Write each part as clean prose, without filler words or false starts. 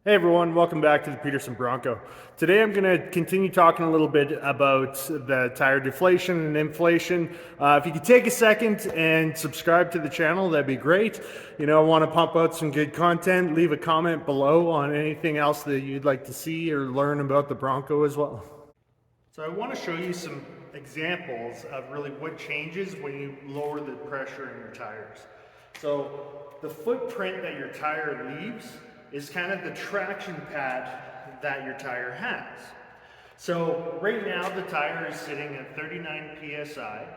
Hey everyone, welcome back to the Peterson Bronco. Today I'm going to continue talking a little bit about the tire deflation and inflation. If you could take a second and subscribe to the channel, that'd be great. I want to pump out some good content. Leave a comment below on anything else that you'd like to see or learn about the Bronco as well. So I want to show you some examples of really what changes when you lower the pressure in your tires. So the footprint that your tire leaves is kind of the traction pad that your tire has. So right now the tire is sitting at 39 PSI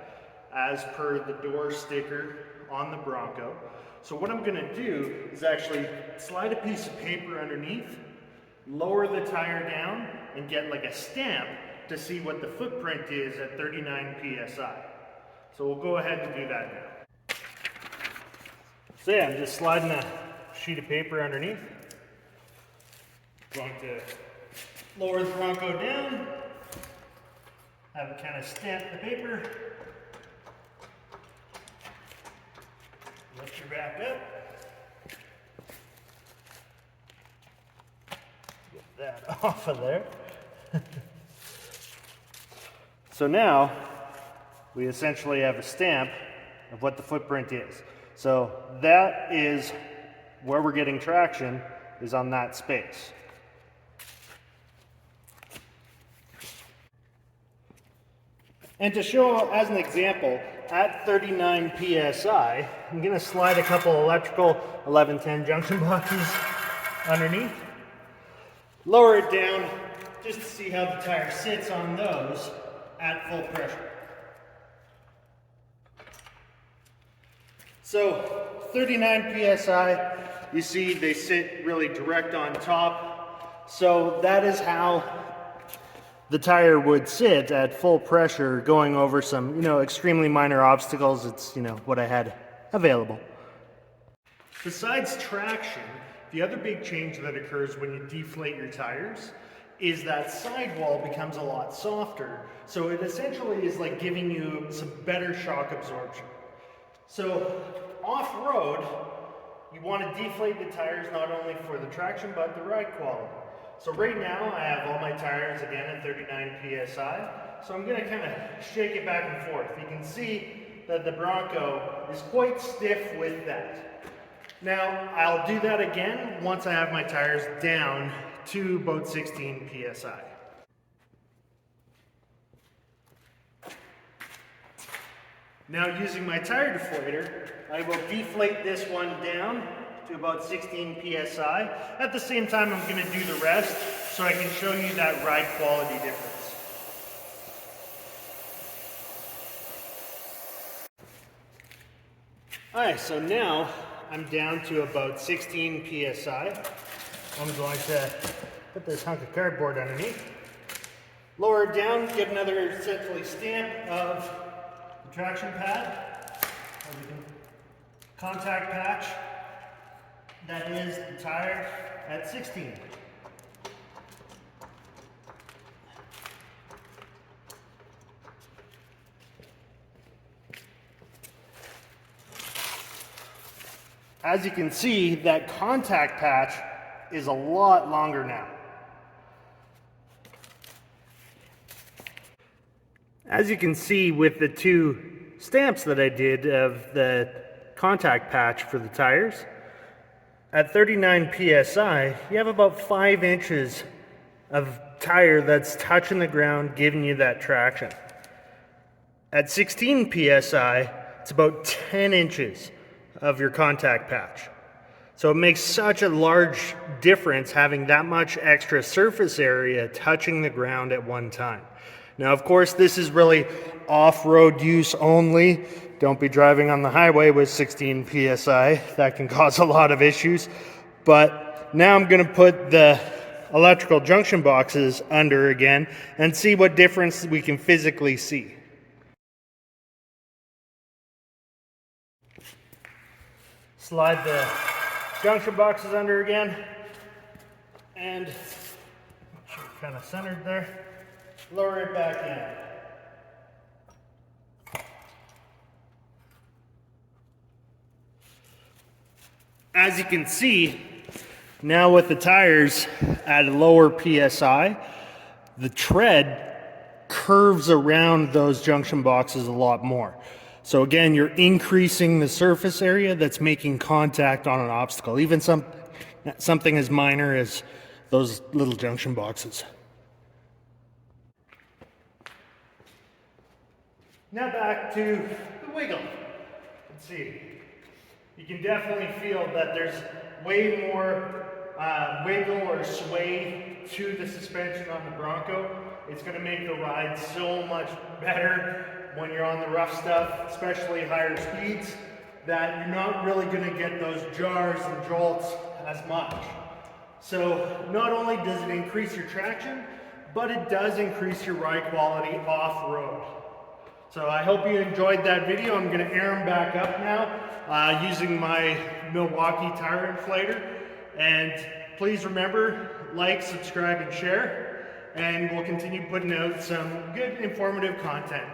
as per the door sticker on the Bronco. So what I'm gonna do is actually slide a piece of paper underneath, lower the tire down, and get like a stamp to see what the footprint is at 39 PSI. So we'll go ahead and do that now. So yeah, I'm just sliding a sheet of paper underneath. Going to lower the Bronco down, have it kind of stamp the paper, lift your back up, get that off of there. So now we essentially have a stamp of what the footprint is. So that is where we're getting traction, is on that space. And to show as an example, at 39 PSI, I'm going to slide a couple electrical 1110 junction boxes underneath, lower it down just to see how the tire sits on those at full pressure. So 39 PSI, you see they sit really direct on top. So that is how the tire would sit at full pressure going over some, extremely minor obstacles. It's, what I had available. Besides traction, the other big change that occurs when you deflate your tires is that sidewall becomes a lot softer. So it essentially is like giving you some better shock absorption. So off-road, you want to deflate the tires not only for the traction but the ride quality. So right now I have all my tires again at 39 PSI. So I'm going to kind of shake it back and forth. You can see that the Bronco is quite stiff with that. Now I'll do that again once I have my tires down to about 16 PSI. Now using my tire deflator, I will deflate this one down to about 16 PSI. At the same time, I'm going to do the rest so I can show you that ride quality difference. Alright, so now I'm down to about 16 PSI. I'm going to put this hunk of cardboard underneath, lower it down, get another essentially stamp of the traction pad, contact patch. That is the tire at 16. As you can see, that contact patch is a lot longer now. As you can see with the two stamps that I did of the contact patch for the tires, at 39 PSI, you have about 5 inches of tire that's touching the ground, giving you that traction. At 16 PSI, it's about 10 inches of your contact patch. So it makes such a large difference having that much extra surface area touching the ground at one time. Now, of course, this is really off-road use only. Don't be driving on the highway with 16 PSI. That can cause a lot of issues. But now I'm going to put the electrical junction boxes under again and see what difference we can physically see. Slide the junction boxes under again, and make sure it's kind of centered there. Lower it back in. As you can see, Now with the tires at a lower PSI, the tread curves around those junction boxes a lot more. So again, you're increasing the surface area that's making contact on an obstacle, even something as minor as those little junction boxes. Now back to the wiggle. Let's see. You can definitely feel that there's way more wiggle or sway to the suspension on the Bronco. It's going to make the ride so much better when you're on the rough stuff, especially higher speeds, that you're not really going to get those jars and jolts as much. So not only does it increase your traction, but it does increase your ride quality off-road. So I hope you enjoyed that video. I'm going to air them back up now using my Milwaukee tire inflator. And please remember, like, subscribe, and share. And we'll continue putting out some good informative content.